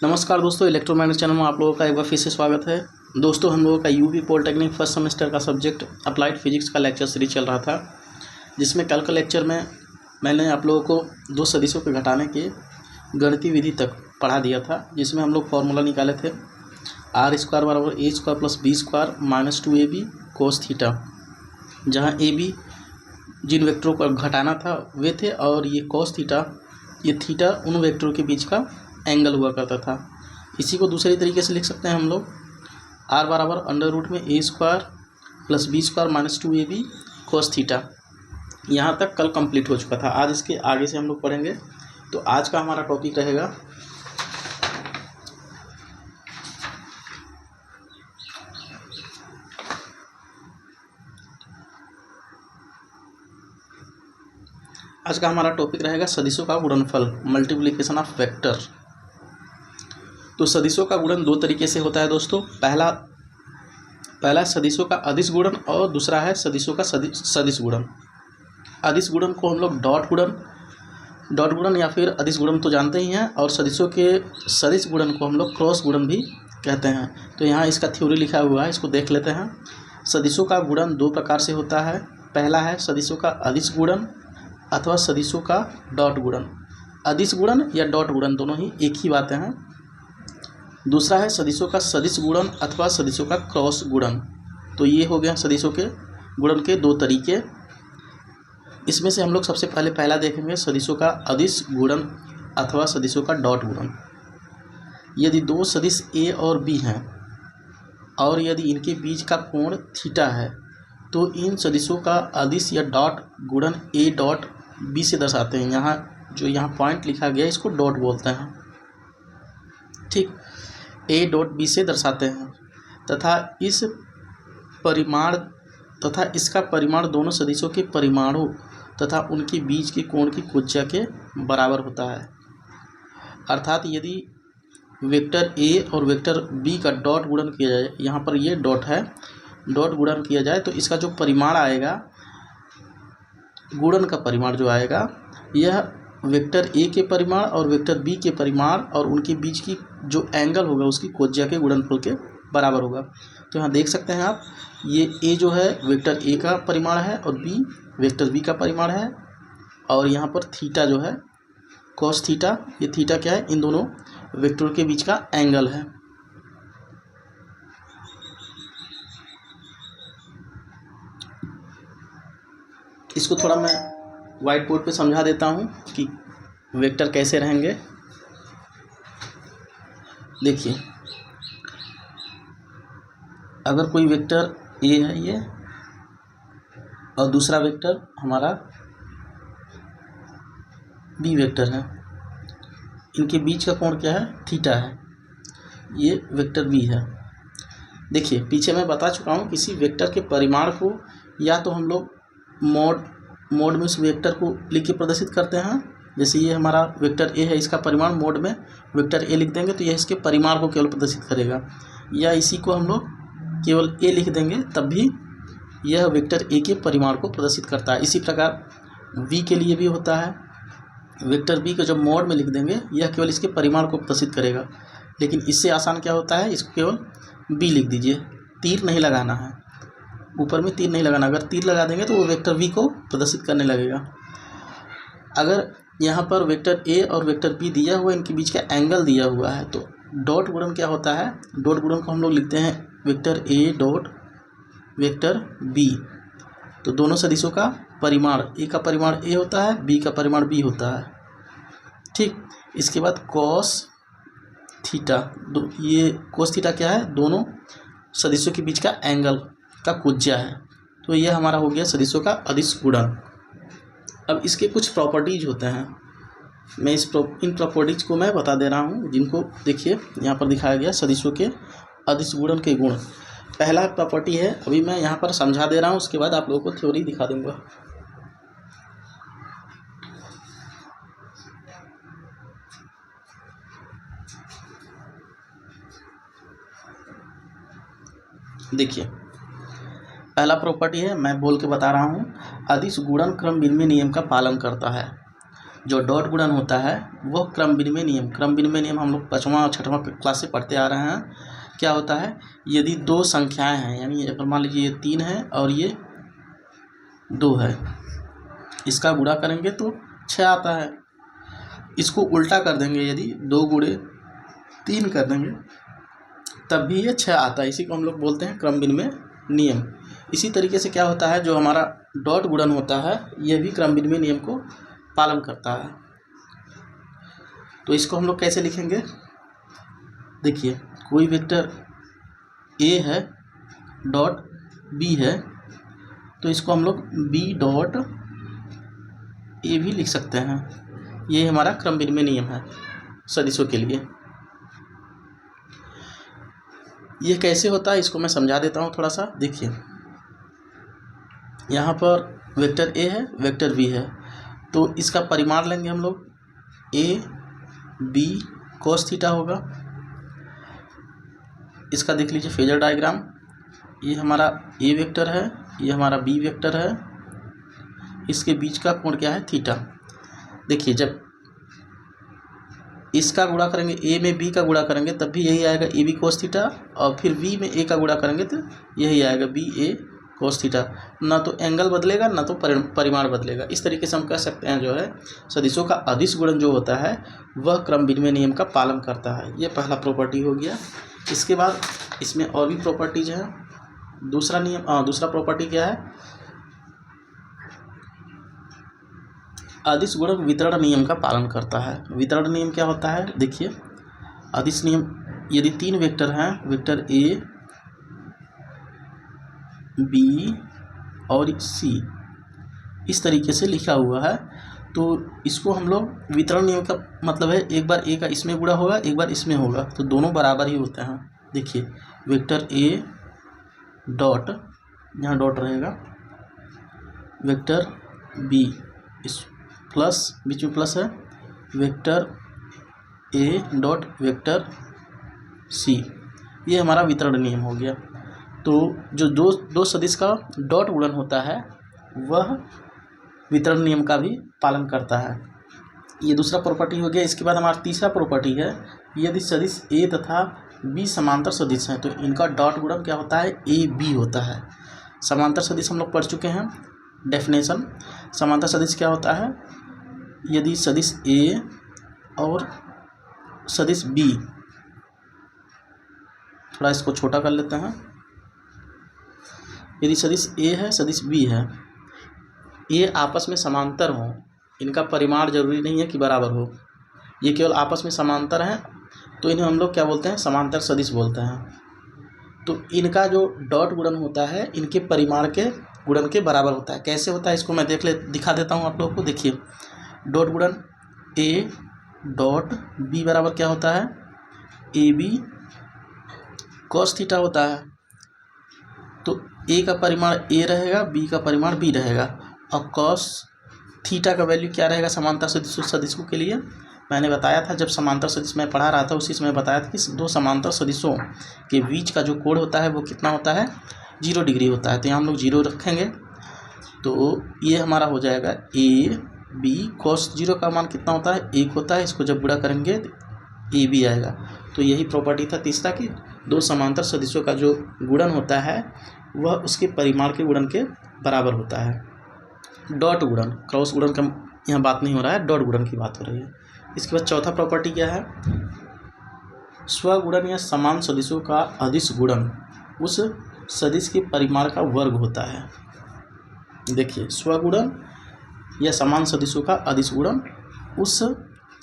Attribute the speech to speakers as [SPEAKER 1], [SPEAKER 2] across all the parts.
[SPEAKER 1] नमस्कार दोस्तों, electromagnet channel में आप लोगों का एक बार फिर से स्वागत है। दोस्तों, हम लोगों का यूपी पॉलिटेक्निक फर्स्ट सेमेस्टर का सब्जेक्ट अप्लाइड फिजिक्स का लेक्चर सीरीज चल रहा था, जिसमें कल का लेक्चर में मैंने आप लोगों को दो सदिशों के घटाने के गणितीय विधि तक पढ़ा दिया था, जिसमें हम लोग फॉर्मूला निकाले थे r² बराबर a² plus b² minus 2ab cos theta, जहाँ ab जिन वेक्टरों को घटाना था वे थे और ये कोस थीटा, ये थीटा उन वेक्टरों के बीच का एंगल हुआ करता था। इसी को दूसरे तरीके से लिख सकते हैं हम लोग r बराबर अंडर रूट में a² plus b² minus 2ab cos theta. यहाँ तक कल कंप्लीट हो चुका था। आज इसके आगे से हम लोग पढ़ेंगे। तो आज का हमारा टॉपिक रहेगा सदिशों का गुणनफल, मल्टीप्लिकेशन ऑफ वेक्टर। तो सदिशों का गुणन दो तरीके से होता है दोस्तों। पहला सदिशों का अदिश गुणन और दूसरा है सदिशों का सदिश गुणन। अदिश गुणन को हम लोग डॉट गुणन या फिर अदिश गुणन तो जानते ही हैं, और सदिशों के सदिश गुणन को हम लोग क्रॉस गुणन भी कहते हैं। तो यहाँ इसका थ्योरी लिखा हुआ है, इसको देख लेते हैं। सदिशों का गुणन दो प्रकार से होता है। पहला है सदिशों का अदिश गुणन अथवा सदिशों का डॉट गुणन। अदिश गुणन या डॉट गुणन दोनों ही एक ही बातें हैं। दूसरा है सदिशों का सदिश गुणन अथवा सदिशों का क्रॉस गुणन। तो ये हो गया सदिशों के गुणन के दो तरीके। इसमें से हम लोग सबसे पहले पहला देखेंगे, सदिशों का अदिश गुणन अथवा सदिशों का डॉट गुणन। यदि दो सदिश a और b हैं और यदि इनके बीच का कोण थीटा है, तो इन सदिशों का अदिश या डॉट गुणन a डॉट b से दर्शाते हैं। यहाँ पॉइंट लिखा गया इसको डॉट बोलते हैं, ठीक। a डॉट b से दर्शाते हैं तथा इसका परिमाण दोनों सदिशों के परिमाणों तथा उनके बीच के कोण की कोज्या के बराबर होता है। अर्थात यदि वेक्टर a और वेक्टर b का डॉट गुणन किया जाए, यहाँ पर ये डॉट है, डॉट गुणन किया जाए तो इसका जो परिमाण आएगा, गुणन का परिमाण जो आएगा, यह वेक्टर a के परिमाण और वेक्टर b के परिमाण और उनके बीच की जो एंगल होगा उसकी कोज्या के गुणनफल के बराबर होगा। तो यहाँ देख सकते हैं आप, ये a जो है वेक्टर a का परिमाण है और b वेक्टर b का परिमाण है, और यहाँ पर थीटा जो है कॉस थीटा, ये थीटा क्या है, इन दोनों वेक्टर के बीच का एंगल है। इसको थोड़ा मैं व्हाइट बोर्ड पे समझा देता हूँ कि वेक्टर कैसे रहेंगे। देखिए, अगर कोई वेक्टर a है ये और दूसरा वेक्टर हमारा b वेक्टर है, इनके बीच का कोण क्या है, थीटा है, ये वेक्टर b है। देखिए, पीछे मैं बता चुका हूँ, किसी वेक्टर के परिमाण को या तो हम लोग मोड में उस वेक्टर को लिख के प्रदर्शित करते हैं। जैसे ये हमारा वेक्टर a है, इसका परिमाण मोड में वेक्टर a लिख देंगे तो यह इसके परिमाण को केवल प्रदर्शित करेगा, या इसी को हम लोग केवल a लिख देंगे तब भी यह वेक्टर a के परिमाण को प्रदर्शित करता है। इसी प्रकार v के लिए भी होता है। वेक्टर b को जब मोड में लिख देंगे, यह केवल इसके परिमाण को प्रदर्शित करेगा। लेकिन इससे आसान क्या होता है, इसको केवल b लिख दीजिए, तीर नहीं लगाना है, ऊपर में तीर नहीं लगाना। अगर तीर लगा देंगे तो वो वेक्टर v को प्रदर्शित करने लगेगा। अगर यहाँ पर वेक्टर a और वेक्टर b दिया हुआ, इनके बीच का एंगल दिया हुआ है, तो डॉट गुणन क्या होता है, डॉट गुणन को हम लोग लिखते हैं vector a dot vector b। तो दोनों सदिशों का परिमाण, a का परिमाण a होता है, b का परिमाण b होता है, ठीक। इसके बाद कॉस थीटा, ये कॉस थीटा क्या है, दोनों सदिशों के बीच का एंगल का कोज्या है। तो यह हमारा हो गया सदिशों का अदिश गुणन। अब इसके कुछ प्रॉपर्टीज होते हैं, मैं इन प्रॉपर्टीज को मैं बता दे रहा हूँ, जिनको देखिए यहाँ पर दिखाया गया सदिशों के अदिश गुणन के गुण। पहला प्रॉपर्टी है, अभी मैं यहाँ पर समझा दे रहा हूँ, उसके बाद आप लोगों को थ्योरी दिखा दूंगा। देखिए, पहला प्रॉपर्टी है, मैं बोल के बता रहा हूँ, अदिश गुणन क्रम विनिमय नियम का पालन करता है। जो डॉट गुणन होता है वह क्रम विनिमय नियम हम लोग 5वां और 6वां क्लास से पढ़ते आ रहे हैं। क्या होता है, यदि दो संख्याएं हैं, यानी अगर मान लीजिए ये 3 है और ये 2 है, इसका गुणा करेंगे तो 6 आता है। इसको उल्टा कर देंगे, यदि 2 गुणे 3 कर देंगे तब भी ये 6 आता है। इसी को हम लोग बोलते हैं क्रम विनिमय नियम। इसी तरीके से क्या होता है, जो हमारा डॉट गुणन होता है यह भी क्रम विनिमय नियम को पालन करता है। तो इसको हम लोग कैसे लिखेंगे, देखिए कोई वेक्टर ए है डॉट बी है, तो इसको हम लोग बी डॉट ए भी लिख सकते हैं। ये हमारा क्रम विनिमय नियम है सदिशों के लिए। ये कैसे होता है इसको मैं समझा देता हूँ थोड़ा सा। देखिए यहाँ पर वेक्टर ए है, वेक्टर बी है, तो इसका परिमाण लेंगे हम लोग, ए बी cos थीटा होगा। इसका देख लीजिए फेजर डायग्राम, ये हमारा ए वेक्टर है, ये हमारा बी वेक्टर है, इसके बीच का कोण क्या है, थीटा। देखिए जब इसका गुणा करेंगे, ए में बी का गुणा करेंगे तब भी यही आएगा ए बी cos थीटा, और फिर बी में ए का गुणा करेंगे तो यही आएगा बी ए cos थीटा। ना तो एंगल बदलेगा ना तो परिमाण बदलेगा। इस तरीके से हम कह सकते हैं जो है सदिशों का अदिश गुणन जो होता है वह क्रम विनिमय नियम का पालन करता है। ये पहला प्रॉपर्टी हो गया। इसके बाद इसमें और भी प्रॉपर्टीज है। दूसरा प्रॉपर्टी क्या है, अदिश गुणन वितरण नियम का पालन करता है। वितरण नियम क्या होता है, देखिए अदिश नियम, यदि 3 वेक्टर हैं, वेक्टर ए बी और सी इस तरीके से लिखा हुआ है, तो इसको हम लोग वितरण नियम का मतलब है एक बार ए का इसमें गुणा होगा, एक बार इसमें होगा, तो दोनों बराबर ही होते हैं। देखिए वेक्टर ए डॉट, यहाँ डॉट रहेगा, वेक्टर बी इस प्लस, बीच में प्लस है, vector a dot vector c, ये हमारा वितरण नियम हो गया। तो जो दो सदिश का डॉट गुणन होता है वह वितरण नियम का भी पालन करता है। ये दूसरा प्रॉपर्टी हो गया। इसके बाद हमारा तीसरा प्रॉपर्टी है, यदि सदिश ए तथा बी समांतर सदिश हैं तो इनका डॉट गुणन क्या होता है, ए बी होता है। समांतर सदिश हम लोग पढ़ चुके हैं डेफिनेशन। समांतर सदिश क्या होता है, यदि सदिश ए और सदिश बी, थोड़ा इसको छोटा कर लेते हैं, यदि सदिश ए है सदिश बी है, ये आपस में समांतर हो, इनका परिमाण जरूरी नहीं है कि बराबर हो, ये केवल आपस में समांतर हैं, तो इन्हें हम लोग क्या बोलते हैं, समांतर सदिश बोलते हैं। तो इनका जो डॉट गुणन होता है इनके परिमाण के गुणन के बराबर होता है। कैसे होता है इसको मैं दिखा देता हूँ आप लोगों को। देखिए डॉट गुणन ए डॉट बी बराबर क्या होता है, ए बी cos थीटा होता है। तो ए का परिमाण ए रहेगा, बी का परिमाण बी रहेगा, और cos थीटा का वैल्यू क्या रहेगा समांतर सदिशों के लिए। मैंने बताया था जब समांतर सदिश मैं पढ़ा रहा था उसी समय बताया था कि दो समांतर सदिशों के बीच का जो कोण होता है वो कितना होता है, 0 डिग्री होता है। तो यहाँ हम लोग 0 रखेंगे, तो ये हमारा हो जाएगा ए बी cos 0 का मान कितना होता है, 1 होता है। इसको जब गुणा करेंगे तो ए बी आएगा। तो यही प्रॉपर्टी था तीसरा कि दो समांतर सदिशों का जो गुणन होता है वह उसके परिमाण के गुणन के बराबर होता है। डॉट गुणन, क्रॉस गुणन का यहाँ बात नहीं हो रहा है, डॉट गुणन की बात हो रही है। इसके बाद चौथा प्रॉपर्टी क्या है, स्वगुणन या समान सदिशों का अदिश गुणन उस सदिश के परिमाण का वर्ग होता है। देखिए स्वगुणन या समान सदिशों का अदिश गुणन उस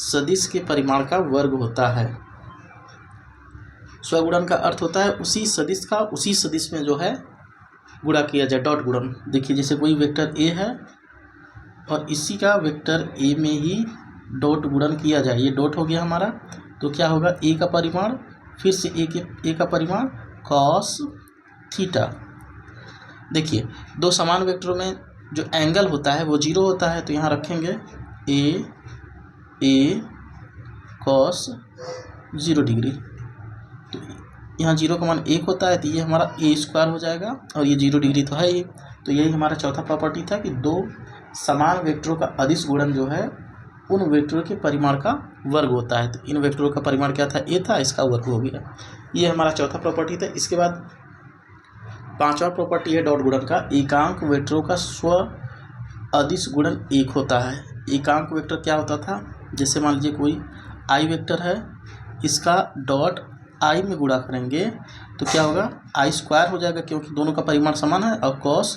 [SPEAKER 1] सदिश के परिमाण का वर्ग होता है। स्वगुणन का अर्थ होता है उसी सदिश का उसी सदिश में जो है गुणा किया जाए, डॉट गुणन। देखिए जैसे कोई वेक्टर ए है और इसी का वेक्टर ए में ही डॉट गुणन किया जाए, ये डॉट हो गया हमारा, तो क्या होगा, ए का परिमाण फिर से ए का परिमाण cos थीटा। देखिए दो समान वेक्टरों में जो एंगल होता है वो 0 होता है, तो यहाँ रखेंगे ए cos 0 डिग्री, तो यहाँ 0 का मान 1 होता है, तो ये हमारा a² हो जाएगा, और ये 0 डिग्री तो है ही। तो यही हमारा चौथा प्रॉपर्टी था कि दो समान वेक्टरों का अदिश गुणन जो है उन वेक्टरों के परिमाण का वर्ग होता है। तो इन वेक्टरों का परिमाण क्या था, ए था, इसका वर्ग हो गया। ये हमारा चौथा प्रॉपर्टी था। इसके बाद पांचवा प्रॉपर्टी है डॉट गुणन का। एकांक वेक्टरों का स्व अदिश गुणन 1 होता है। एकांक वेक्टर क्या होता था, जैसे मान लीजिए कोई आई वेक्टर है, इसका डॉट आई में गुणा करेंगे तो क्या होगा, आई स्क्वायर हो जाएगा, क्योंकि दोनों का परिमाण समान है, और कॉस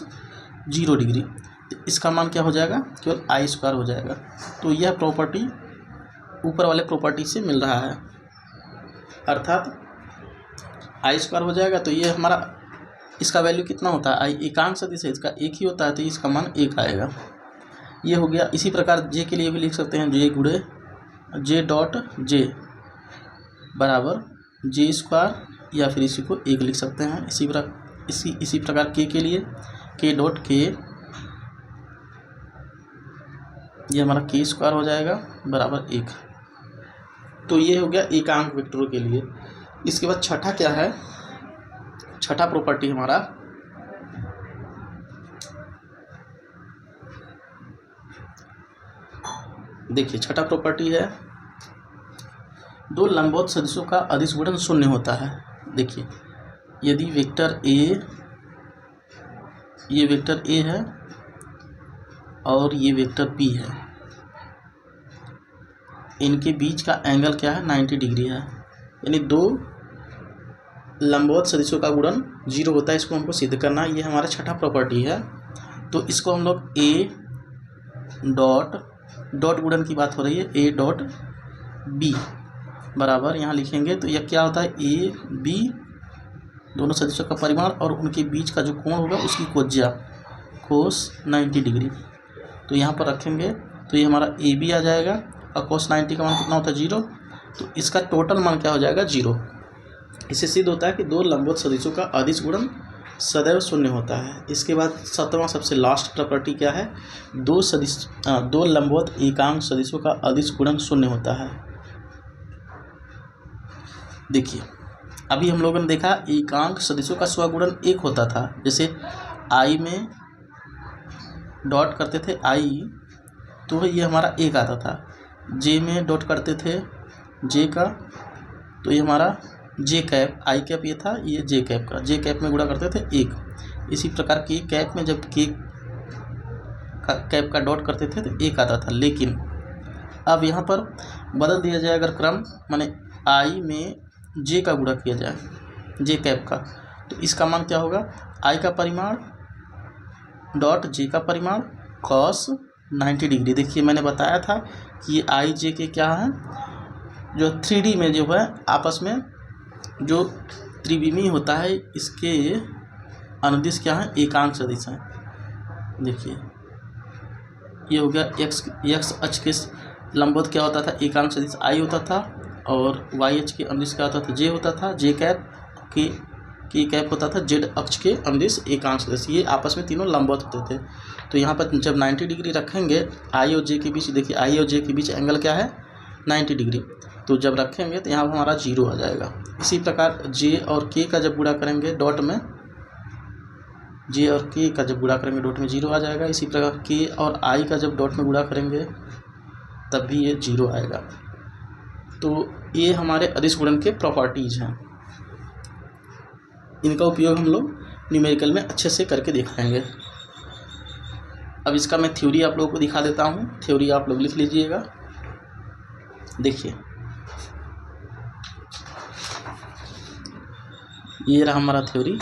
[SPEAKER 1] 0 डिग्री, तो इसका मान क्या हो जाएगा, केवल आई स्क्वायर हो जाएगा। तो यह प्रॉपर्टी ऊपर वाले प्रॉपर्टी से मिल रहा है, अर्थात आई स्क्वायर हो जाएगा। तो ये हमारा, इसका वैल्यू कितना होता है, आई एकांक सदिश है, इसका 1 ही होता है, तो इसका मान 1 आएगा। ये हो गया। इसी प्रकार जे के लिए भी लिख सकते हैं, जे गुणे जे डॉट जे बराबर जे स्क्वायर, या फिर इसी को 1 लिख सकते हैं। इसी प्रकार के लिए के डॉट के, ये हमारा के स्क्वायर हो जाएगा बराबर 1। तो ये हो गया एकांक वेक्टरों के लिए। इसके बाद छठा क्या है, छठा प्रॉपर्टी हमारा देखिए, छठा प्रॉपर्टी है दो लंबवत सदिशों का अदिश गुणन 0 होता है। देखिए, यदि वेक्टर ए, ये वेक्टर ए है और ये वेक्टर बी है, इनके बीच का एंगल क्या है, 90 डिग्री है, यानी दो लंबवत सदिशों का गुणन 0 होता है। इसको हमको सिद्ध करना है, ये हमारा छठा प्रॉपर्टी है। तो इसको हम लोग ए डॉट गुणन की बात हो रही है, ए डॉट बी बराबर यहाँ लिखेंगे तो यह क्या होता है, ए बी दोनों सदिशों का परिमाण और उनके बीच का जो कोण होगा उसकी कोज्या, कोस 90 डिग्री। तो यहाँ पर रखेंगे तो ये हमारा ए बी आ जाएगा, और कोस 90 का मान कितना होता है, 0। तो इसका टोटल मान क्या हो जाएगा, 0। इससे सिद्ध होता है कि दो लंबवत सदिशों का अदिश गुणन सदैव 0 होता है। इसके बाद सातवां सबसे लास्ट प्रॉपर्टी क्या है, दो लंबवत एकांक सदिशों का अदिश गुणन 0 होता है। देखिए, अभी हम लोगों ने देखा एकांक सदिशों का स्वगुणन 1 होता था। जैसे आई में डॉट करते थे आई, तो ये हमारा 1 आता था। जे में डॉट करते थे जे का, तो ये हमारा जे कैप, आई कैप ये था, ये जे कैप का, जे कैप में गुणा करते थे 1। इसी प्रकार के कैप में जब के कैप का डॉट करते थे तो 1 आता था। लेकिन अब यहाँ पर बदल दिया जाए, अगर क्रम, माने आई में जे का गुणा किया जाए, जे कैप का, तो इसका मान क्या होगा, आई का परिमाण डॉट जे का परिमाण कॉस 90 डिग्री। देखिए, मैंने बताया था कि ये आई जे के क्या है, जो 3D में जो है आपस में जो त्रिविमीय होता है, इसके अनुदिश क्या है, एकांक सदिश है। देखिए, ये हो गया एक्स अक्ष के लंबवत क्या होता था, एकांक सदिश आई होता था, और वाई अक्ष के अनुदिश क्या होता था, जे होता था, जे कैप के कैप होता था जेड अक्ष के अनुदिश एकांक सदिश। ये आपस में तीनों लंबवत होते थे। तो यहाँ पर जब 90 डिग्री रखेंगे आई और जे के बीच, देखिए आई और जे के बीच एंगल क्या है, 90 डिग्री। तो जब रखेंगे तो यहाँ पर हमारा 0 आ जाएगा। इसी प्रकार जे और के का जब गुणा करेंगे डॉट में, जे और के का जब गुणा करेंगे डॉट में 0 आ जाएगा। इसी प्रकार के और आई का जब डॉट में गुणा करेंगे तब भी ये 0 आएगा। तो ये हमारे अदिश गुणन के प्रॉपर्टीज़ हैं। इनका उपयोग हम लोग न्यूमेरिकल में अच्छे से करके दिखाएंगे। अब इसका मैं थ्योरी आप लोगों को दिखा देता हूँ। थ्योरी आप लोग लिख लीजिएगा। देखिए, ये रहा हमारा थ्योरी,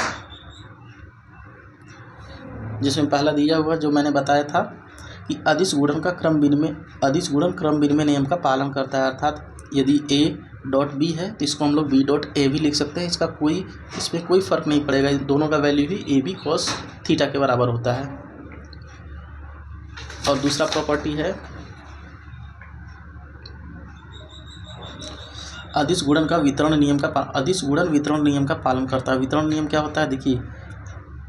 [SPEAKER 1] जिसमें पहला दिया हुआ जो मैंने बताया था कि अदिश गुणन क्रम विनिमय नियम का पालन करता है। अर्थात यदि ए डॉट बी है तो इसको हम लोग बी डॉट ए भी लिख सकते हैं। इसमें कोई फर्क नहीं पड़ेगा, दोनों का वैल्यू भी ए बी कॉस थीटा के बराबर होता है। और दूसरा प्रॉपर्टी है अदिश गुणन वितरण नियम का पालन करता है। वितरण नियम क्या होता है, देखिए,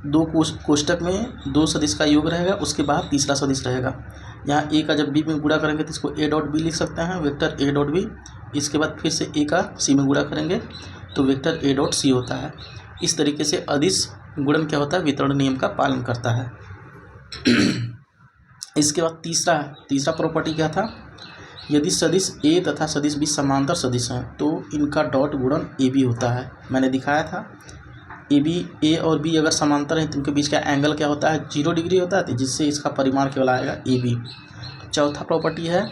[SPEAKER 1] दो कोष्टक में दो सदिश का योग रहेगा, उसके बाद तीसरा सदिश रहेगा। यहाँ ए का जब बी में गुणा करेंगे तो इसको ए डॉट बी लिख सकते हैं, वेक्टर ए डॉट बी। इसके बाद फिर से ए का सी में गुणा करेंगे तो वेक्टर ए डॉट सी होता है। इस तरीके से अदिश गुणन क्या होता है, वितरण नियम का पालन करता है। इसके बाद तीसरा प्रॉपर्टी क्या था यदि सदिश ए तथा सदिश बी समांतर सदिश हैं तो इनका डॉट गुणन ए बी होता है। मैंने दिखाया था ए और बी अगर समांतर हैं तो इनके बीच का एंगल क्या होता है, 0 डिग्री होता है, जिससे इसका परिमाण केवल आएगा ए बी। चौथा प्रॉपर्टी है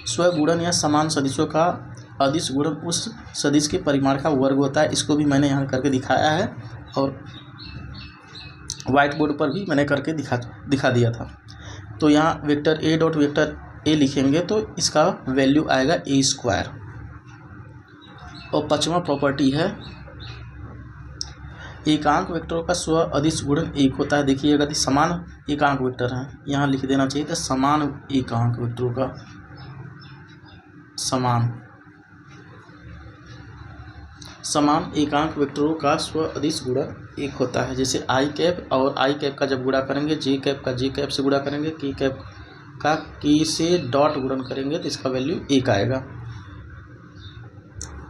[SPEAKER 1] स्वगुणन या समान सदिशों का अदिश गुणन उस सदिश के परिमाण का वर्ग होता है। इसको भी मैंने यहाँ करके दिखाया है और व्हाइट बोर्ड पर भी मैंने करके दिखा दिया था। तो यहाँ vector a dot vector A लिखेंगे तो इसका वैल्यू आएगा ए स्क्वायर। और पांचवा प्रॉपर्टी है एकांक वेक्टरों का स्व अदिश गुणन 1 होता है। देखिए यदि समान एकांक वेक्टर हैं, यहाँ लिख देना चाहिए था समान एकांक वेक्टरों का समान एकांक वेक्टरों का स्व अदिश गुणन 1 होता है। जैसे आई कैप और आई कैप का जब गुणा करेंगे, जे कैप का जे कैप से गुणा करेंगे, के कैप का के से डॉट गुणन करेंगे तो इसका वैल्यू 1 आएगा।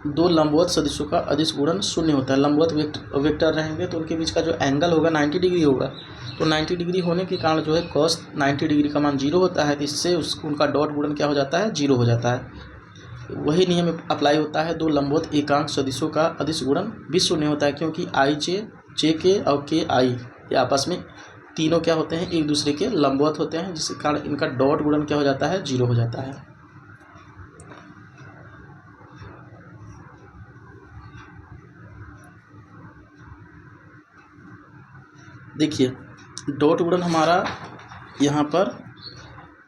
[SPEAKER 1] दो लंबवत सदिशों का अदिश गुणन 0 होता है। लंबवत वेक्टर रहेंगे तो उनके बीच का जो एंगल होगा 90 डिग्री होगा, तो 90 डिग्री होने के कारण जो है cos 90 डिग्री का मान 0 होता है, तो इससे उनका डॉट गुणन क्या हो जाता है, 0 हो जाता है। वही नियम अप्लाई होता है दो लंबवत एकांक सदिशों का अदिश गुणन भी 0 होता है, क्योंकि आई जे के और के आई ये आपस में तीनों क्या होते हैं, एक दूसरे के लंबवत होते हैं, जिसके कारण इनका डॉट गुणन क्या हो जाता है, 0 हो जाता है। देखिए डॉट गुणन हमारा यहाँ पर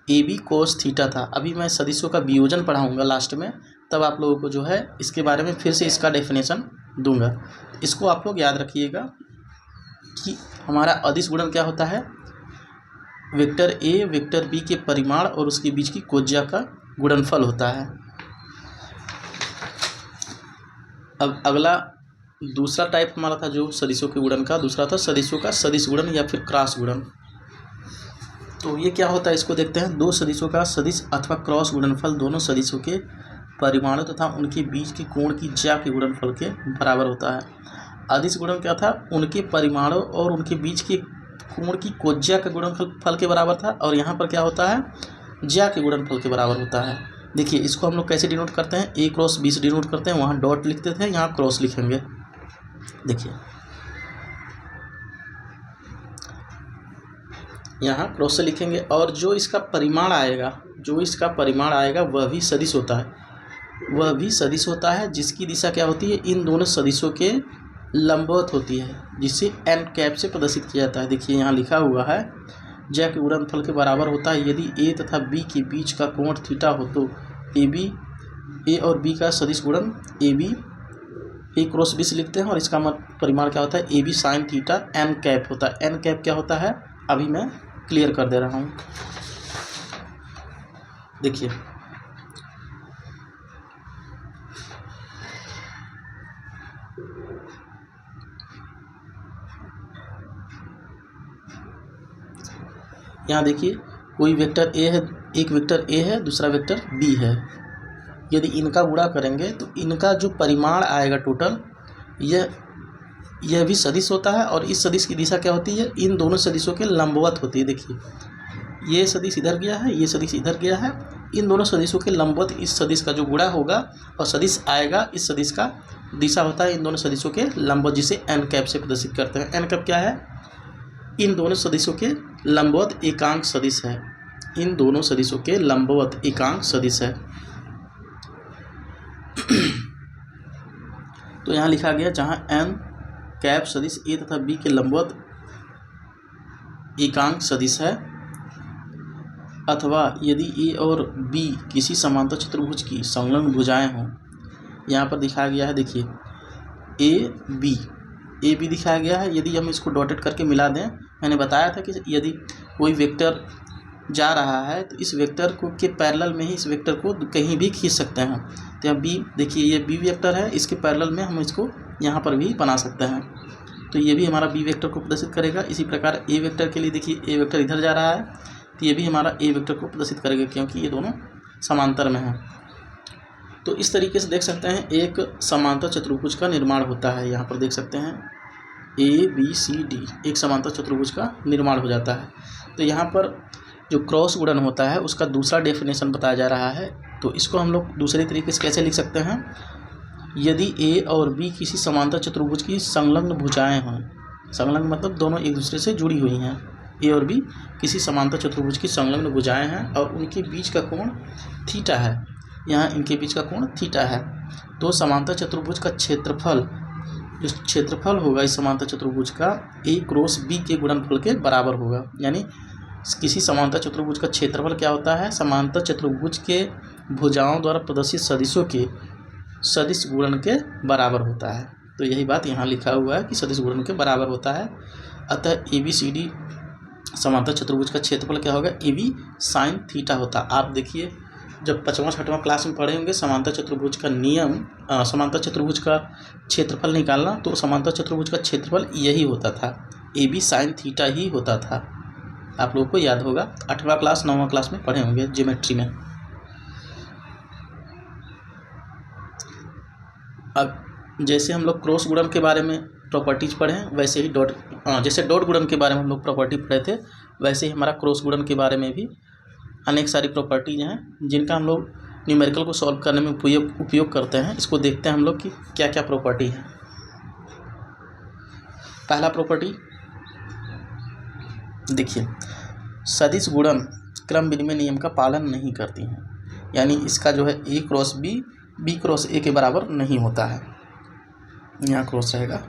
[SPEAKER 1] ए बी कोस थीटा था। अभी मैं सदिशों का वियोजन पढ़ाऊँगा लास्ट में, तब आप लोगों को जो है इसके बारे में फिर से इसका डेफिनेशन दूंगा। इसको आप लोग याद रखिएगा कि हमारा अदिश गुणन क्या होता है, वेक्टर ए वेक्टर बी के परिमाण और उसके बीच की कोज्या का गुणनफल होता है। अब अगला दूसरा टाइप हमारा था जो सदिशों के गुणन का, दूसरा था सदिशों का सदिश गुणन या फिर क्रॉस गुणन। तो ये क्या होता है इसको देखते हैं। दो सदिशों का सदिश अथवा क्रॉस गुणनफल दोनों सदिशों के परिमाणों तथा उनके बीच के कोण की ज्या के गुणनफल के बराबर होता है। अदिश गुणन क्या था, उनके परिमाणों और उनके बीच के कोण की कोज्या के गुणनफल के बराबर था, और यहाँ पर क्या होता है, ज्या के गुणनफल के बराबर होता है। देखिए इसको हम लोग कैसे डिनोट करते हैं, ए क्रॉस बी से डिनोट करते हैं, वहाँ डॉट लिखते थे, यहाँ क्रॉस लिखेंगे। देखिए यहाँ क्रॉस से लिखेंगे, और जो इसका परिमाण आएगा वह भी सदिश होता है, जिसकी दिशा क्या होती है, इन दोनों सदिशों के लंबवत होती है, जिसे एन कैप से प्रदर्शित किया जाता है। देखिए यहाँ लिखा हुआ है ज्या के गुणनफल के बराबर होता है यदि ए तथा बी के बीच का कोण थीटा हो तो ए और बी का सदिश गुणन ए क्रॉस बी से लिखते हैं, और इसका परिमाण क्या होता है, a b sine theta n cap होता है। एन कैप क्या होता है अभी मैं क्लियर कर दे रहा हूँ। देखिए यहाँ देखिए कोई वेक्टर ए है, एक वेक्टर ए है, दूसरा वेक्टर बी है। यदि इनका गुणा करेंगे तो इनका जो परिमाण आएगा टोटल, यह भी सदिश होता है, और इस सदिश की दिशा क्या होती है, इन दोनों सदिशों के लंबवत होती है। देखिए ये सदिश इधर गया है, ये सदिश इधर गया है, इन दोनों सदिशों के लंबवत इस सदिश का जो गुणा होगा और सदिश आएगा, इस सदिश का दिशा होता है इन दोनों सदिशों के लंबवत, जिसे एन कैप से प्रदर्शित करते हैं। एन कैप क्या है, इन दोनों सदिशों के लंबवत एकांक सदिश है, इन दोनों सदिशों के लंबवत एकांक सदिश है। तो यहाँ लिखा गया जहाँ एन कैप सदिश ए तथा बी के लंबवत एकांक सदिश है, अथवा यदि ए और बी किसी समांतर चतुर्भुज की संलग्न भुजाएं हों। यहाँ पर दिखाया गया है, देखिए ए बी दिखाया गया है। यदि हम इसको डॉटेड करके मिला दें, मैंने बताया था कि यदि कोई वेक्टर जा रहा है तो इस वेक्टर को के पैरेलल में ही इस वेक्टर को कहीं भी खींच सकते हैं। तो यहाँ बी, देखिए ये बी वेक्टर है, इसके पैरेलल में हम इसको यहाँ पर भी बना सकते हैं, तो ये भी हमारा बी वेक्टर को प्रदर्शित करेगा। इसी प्रकार ए वेक्टर के लिए देखिए ए वेक्टर इधर जा रहा है, तो ये भी हमारा ए वेक्टर को प्रदर्शित करेगा, क्योंकि ये दोनों समांतर में हैं। तो इस तरीके से देख सकते हैं एक समांतर चतुर्भुज का निर्माण होता है। यहाँ पर देख सकते हैं ए बी सी डी, एक समांतर चतुर्भुज का निर्माण हो जाता है। तो यहाँ पर जो क्रॉस गुणन होता है उसका दूसरा डेफिनेशन बताया जा रहा है। तो इसको हम लोग दूसरे तरीके से कैसे लिख सकते हैं, यदि ए और बी किसी समांतर चतुर्भुज की संलग्न भुजाएं हों, संलग्न मतलब दोनों एक दूसरे से जुड़ी हुई हैं, ए और बी किसी समांतर चतुर्भुज की संलग्न भुजाएं हैं और उनके बीच का कोण थीटा है, यहाँ इनके बीच का कोण थीटा है, तो समांतर चतुर्भुज का क्षेत्रफल, जो क्षेत्रफल होगा इस समांतर चतुर्भुज का ए क्रॉस बी के गुणनफल के बराबर होगा। यानी किसी समांतर चतुर्भुज का क्षेत्रफल क्या होता है, समांतर चतुर्भुज के भुजाओं द्वारा प्रदर्शित सदिशों के सदिश गुणन के बराबर होता है। तो यही बात यहाँ लिखा हुआ है कि सदिश गुणन के बराबर होता है। अतः ए बी सी डी समांतर चतुर्भुज का क्षेत्रफल क्या होगा, ए बी साइन थीटा होता। आप देखिए जब 5वां 6वां क्लास में पढ़े होंगे समांतर चतुर्भुज का नियम, समांतर चतुर्भुज का क्षेत्रफल निकालना, तो समांतर चतुर्भुज का क्षेत्रफल यही होता था, ए बी साइन थीटा ही होता था। आप लोगों को याद होगा, 8वां क्लास 9वां क्लास में पढ़े होंगे ज्योमेट्री में। अब जैसे हम लोग क्रॉस गुणन के बारे में प्रॉपर्टीज पढ़े हैं, वैसे ही जैसे डॉट गुणन के बारे में हम लोग प्रॉपर्टी पढ़े थे, वैसे ही हमारा क्रॉस गुणन के बारे में भी अनेक सारी प्रॉपर्टीज हैं जिनका हम लोग न्यूमेरिकल को सॉल्व करने में उपयोग करते हैं। इसको देखते हैं हम लोग कि क्या क्या प्रॉपर्टी है। पहला प्रॉपर्टी देखिए, सदिश गुणन क्रम विनिमय नियम का पालन नहीं करती हैं, यानी इसका जो है A cross B B cross A के बराबर नहीं होता है, यहाँ क्रॉस रहेगा।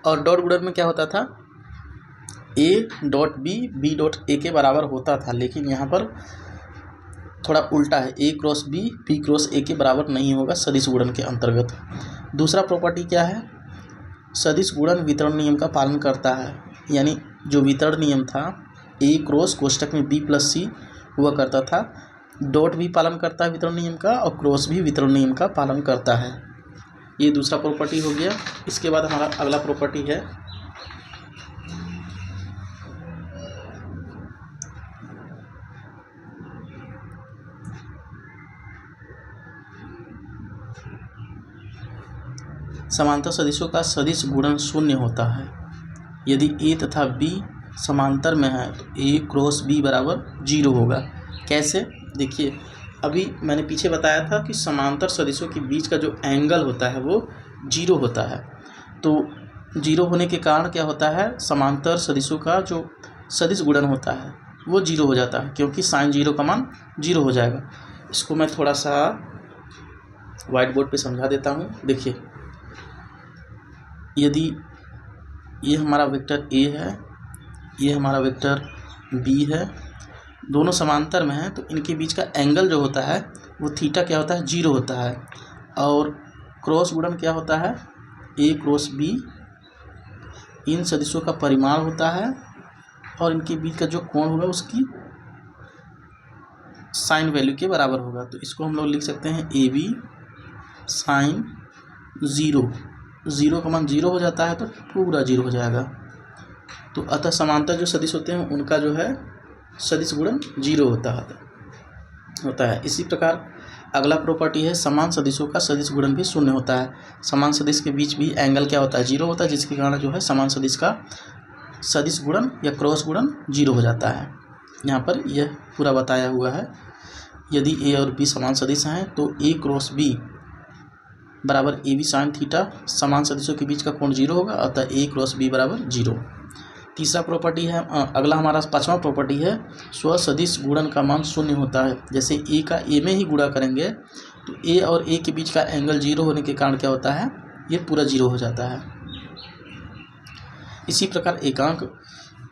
[SPEAKER 1] और डॉट गुणन में क्या होता था, a dot b b dot a के बराबर होता था, लेकिन यहाँ पर थोड़ा उल्टा है, A cross B B cross A के बराबर नहीं होगा सदिश गुणन के अंतर्गत। दूसरा प्रॉपर्टी क्या है, सदिश गुणन वितरण नियम का पालन करता है, यानी जो वितरण नियम था ए क्रॉस कोष्टक में बी प्लस सी हुआ करता था, डॉट भी पालन करता है वितरण नियम का और क्रॉस भी वितरण नियम का पालन करता है। ये दूसरा प्रॉपर्टी हो गया। इसके बाद हमारा अगला प्रॉपर्टी है समांतर सदिशों का सदिश गुणन शून्य होता है यदि ए तथा बी समांतर में है, तो ए क्रॉस बी बराबर 0 होगा। कैसे, देखिए अभी मैंने पीछे बताया था कि समांतर सदिशों के बीच का जो एंगल होता है वो 0 होता है, तो 0 होने के कारण क्या होता है, समांतर सदिशों का जो सदिश गुणन होता है वो 0 हो जाता है, क्योंकि साइन 0 का मान 0 हो जाएगा। इसको मैं थोड़ा सा व्हाइट बोर्ड पे समझा देता हूँ। देखिए, यदि ये हमारा वेक्टर ए है, ये हमारा वेक्टर बी है, दोनों समांतर में हैं, तो इनके बीच का एंगल जो होता है वो थीटा क्या होता है, 0 होता है। और क्रॉस गुणन क्या होता है, ए क्रॉस बी इन सदिशों का परिमाण होता है और इनके बीच का जो कोण होगा उसकी साइन वैल्यू के बराबर होगा। तो इसको हम लोग लिख सकते हैं ए बी साइन 0, 0 का मान 0 हो जाता है तो पूरा 0 हो जाएगा। तो अतः समांतर जो सदिश होते हैं उनका जो है सदिश गुणन 0 होता है। इसी प्रकार अगला प्रॉपर्टी है समान सदिशों का सदिश गुणन भी शून्य होता है। समान सदिश के बीच भी एंगल क्या होता है, 0 होता है, जिसके कारण जो है समान सदिश का सदिश गुणन या क्रॉस गुणन 0 हो जाता है। यहाँ पर यह पूरा बताया हुआ है। यदि ए और बी समान सदिश हैं तो ए क्रॉस बी बराबर ए बी साइन थीटा, समान सदिशों के बीच का कोण 0 होगा, अतः ए क्रॉस बी बराबर 0। तीसरा प्रॉपर्टी है, अगला हमारा 5वां प्रॉपर्टी है, स्वसदिश गुणन का मान शून्य होता है। जैसे ए का ए में ही गुणा करेंगे तो ए और ए के बीच का एंगल 0 होने के कारण क्या होता है, ये पूरा 0 हो जाता है। इसी प्रकार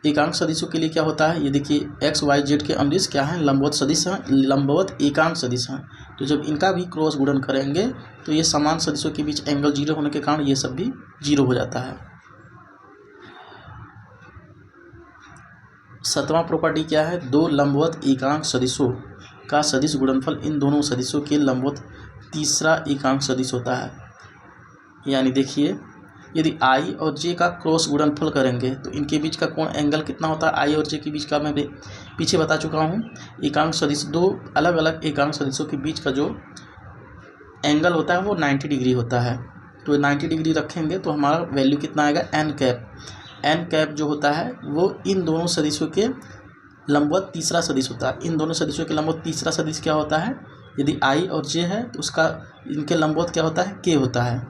[SPEAKER 1] एकांक सदिशों के लिए क्या होता है, ये देखिए एक्स वाई जेड के अमरीश क्या हैं, लंबवत सदिश हैं, लंबवत एकांक सदिश हैं। तो जब इनका भी क्रॉस गुणन करेंगे तो ये समान सदिशों के बीच एंगल 0 होने के कारण ये सब भी 0 हो जाता है। 7वां प्रॉपर्टी क्या है, दो लंबवत एकांक सदिशों का सदिश गुणनफल इन दोनों सदिशों के लंबवत तीसरा एकांक सदिश होता है। यानी देखिए, यदि आई और जे का क्रॉस गुणनफल करेंगे तो इनके बीच का कोण एंगल कितना होता है, आई और जे के बीच का मैं पीछे बता चुका हूँ। एकांक सदिश, दो अलग अलग एकांक सदिशों के बीच का जो एंगल होता है वो 90 डिग्री होता है। तो 90 डिग्री रखेंगे तो हमारा वैल्यू कितना आएगा, एन कैप। एन कैप जो होता है वो इन दोनों सदिशों के लंबवत तीसरा सदिश होता है। इन दोनों सदिशों के लंबवत तीसरा सदिश क्या होता है? यदि i और j है तो उसका इनके लंबवत क्या होता है? k होता है।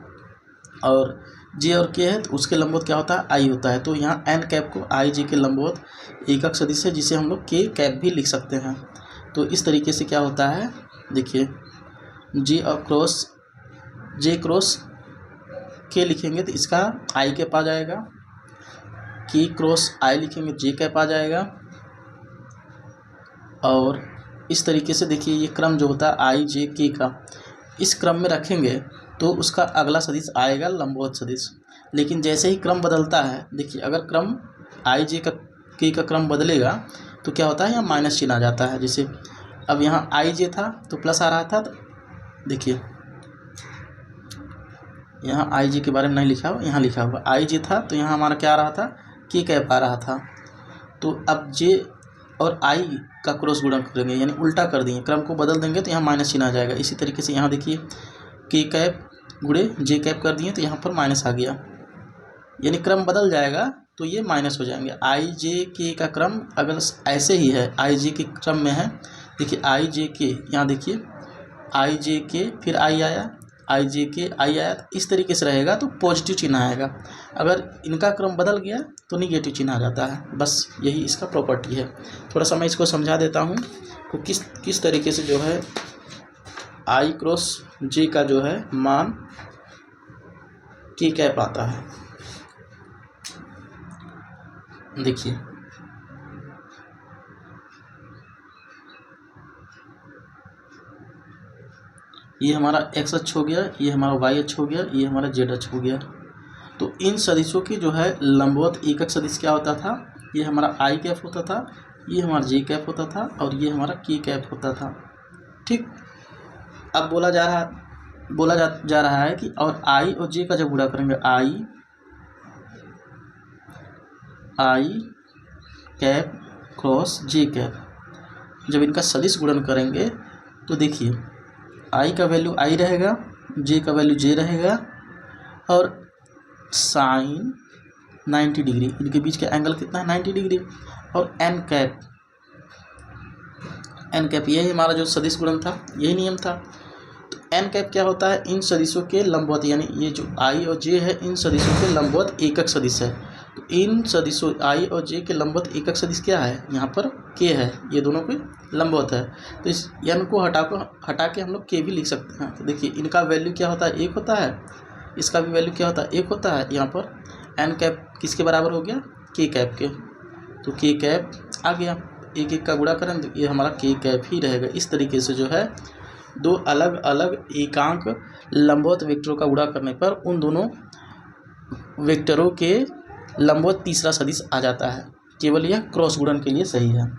[SPEAKER 1] और j और k है तो उसके लंबवत क्या होता है? i होता है। तो यहाँ n कैप को i j के लंबवत एकक सदिश है, जिसे हम लोग k कैप भी लिख सकते हैं। तो इस तरीके से क्या होता है, देखिए j क्रॉस k लिखेंगे तो इसका i कैप आ जाएगा, k क्रॉस i लिखेंगे j कैप आ जाएगा। और इस तरीके से देखिए ये क्रम जो होता है i j k का, इस क्रम में रखेंगे तो उसका अगला सदिश आएगा लंबवत सदिश। लेकिन जैसे ही क्रम बदलता है, देखिए अगर क्रम i j का k का क्रम बदलेगा तो क्या होता है, यहाँ माइनस चिन्ह आ जाता है। जैसे अब यहाँ i j था तो प्लस आ रहा था, तो देखिए यहाँ i j के बारे में नहीं लिखा हुआ, यहाँ लिखा हुआ i j था तो यहाँ हमारा क्या आ रहा था, k कैप आ रहा था। तो अब j और i का क्रॉस गुणन करेंगे, यानी उल्टा कर देंगे, क्रम को बदल देंगे तो यहाँ माइनस चिन्ह आ जाएगा। इसी तरीके से यहाँ देखिए k कैप गुणे j कैप कर दिए तो यहाँ पर माइनस आ गया, यानी क्रम बदल जाएगा तो ये माइनस हो जाएंगे। i j k का क्रम अगर ऐसे ही है, i j के क्रम में है, देखिए i j k, यहाँ देखिए i j k फिर i आया, i j k i आया, तो इस तरीके से रहेगा तो पॉजिटिव चिन्ह आएगा। अगर इनका क्रम बदल गया तो निगेटिव चिन्ह आ जाता है। बस यही इसका प्रॉपर्टी है। थोड़ा सा मैं इसको समझा देता हूँ तो किस तरीके से जो है i क्रॉस j का जो है मान k कैप आता है। देखिए ये हमारा x अक्ष हो गया, ये हमारा y अक्ष हो गया, ये हमारा z अक्ष हो गया। तो इन सदिशों की जो है लंबवत एकक सदिश क्या होता था, ये हमारा i कैप होता था, ये हमारा j कैप होता था और ये हमारा k कैप होता था। ठीक, अब बोला जा रहा है कि और i और j का जब गुणा करेंगे, i cap cross j cap, जब इनका सदिश गुणन करेंगे तो देखिए i का वैल्यू i रहेगा, j का वैल्यू j रहेगा और साइन 90 डिग्री, इनके बीच का एंगल कितना है, 90 डिग्री। और n कैप यही हमारा जो सदिश गुणन था, यही नियम था। तो n कैप क्या होता है, इन सदिशों के लंबवत, यानी ये जो i और j है इन सदिशों के लंबवत एकक सदिश है। तो इन सदिशों i और j के लंबवत एकक सदिश क्या है, यहाँ पर k है, ये दोनों के लंबवत है। तो इस n को हटा के हम लोग k भी लिख सकते हैं। तो देखिए इनका वैल्यू क्या होता है, 1 होता है, इसका भी वैल्यू क्या होता है, 1 होता है। यहाँ पर n कैप किसके बराबर हो गया, k कैप के, तो k कैप आ गया, एक का गुणा करें तो ये हमारा k कैप ही रहेगा। इस तरीके से जो है दो अलग अलग एकांक लंबवत वेक्टरों का गुणा करने पर उन दोनों वेक्टरों के लंबवत तीसरा सदिश आ जाता है। केवल यह क्रॉस गुणन के लिए सही है।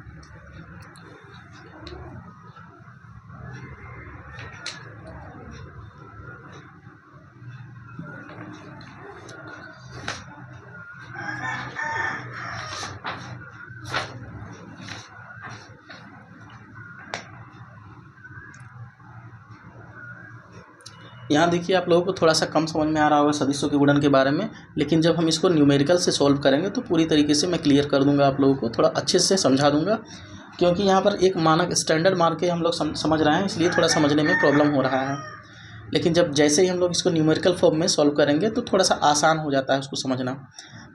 [SPEAKER 1] यहाँ देखिए आप लोगों को थोड़ा सा कम समझ में आ रहा होगा सदिशों के गुणन के बारे में, लेकिन जब हम इसको न्यूमेरिकल से सॉल्व करेंगे तो पूरी तरीके से मैं क्लियर कर दूंगा, आप लोगों को थोड़ा अच्छे से समझा दूंगा। क्योंकि यहाँ पर एक मानक स्टैंडर्ड मार्क के हम लोग समझ रहे हैं, इसलिए थोड़ा समझने में प्रॉब्लम हो रहा है। लेकिन जब जैसे ही हम लोग इसको न्यूमेरिकल फॉर्म में सॉल्व करेंगे तो थोड़ा सा आसान हो जाता है उसको समझना।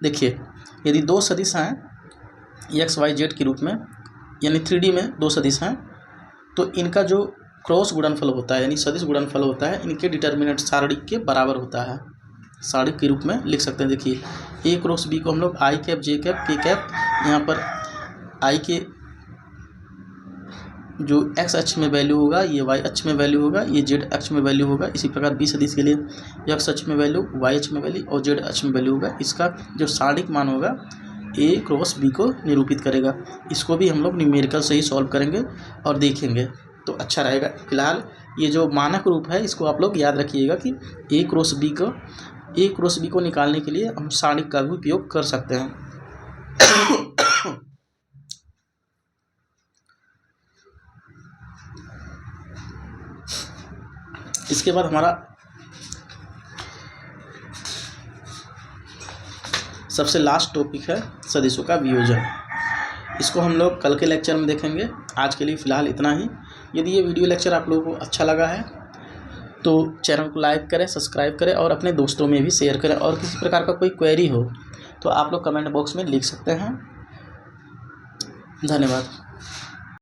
[SPEAKER 1] देखिए यदि दो सदिश हैं एक्स वाई जेड के रूप में, यानी 3D में दो सदिश हैं, तो इनका जो क्रॉस गुणनफल होता है, यानी सदिश गुणनफल होता है, इनके डिटर्मिनेंट सारणिक के बराबर होता है, सारणिक के रूप में लिख सकते हैं। देखिए ए क्रॉस बी को हम लोग आई कैप जे कैप के कैप, यहाँ पर आई के जो एक्स अक्ष में वैल्यू होगा ये वाई अक्ष में वैल्यू होगा, ये जेड अक्ष में वैल्यू होगा। इसी प्रकार बी सदिश के लिए एक्स अक्ष में वैल्यू, वाई अक्ष में वैल्यू और जेड अक्ष में वैल्यू होगा। इसका जो सारणिक मान होगा ए क्रॉस बी को निरूपित करेगा। इसको भी हम लोग न्यूमेरिकल से ही सॉल्व करेंगे और देखेंगे तो अच्छा रहेगा। फिलहाल ये जो मानक रूप है इसको आप लोग याद रखिएगा कि ए क्रॉस बी को निकालने के लिए हम सारणिक का भी उपयोग कर सकते हैं। इसके बाद हमारा सबसे लास्ट टॉपिक है सदिशों का वियोजन। इसको हम लोग कल के लेक्चर में देखेंगे। आज के लिए फ़िलहाल इतना ही। यदि ये वीडियो लेक्चर आप लोगों को अच्छा लगा है तो चैनल को लाइक करें, सब्सक्राइब करें और अपने दोस्तों में भी शेयर करें। और किसी प्रकार का कोई क्वेरी हो तो आप लोग कमेंट बॉक्स में लिख सकते हैं। धन्यवाद।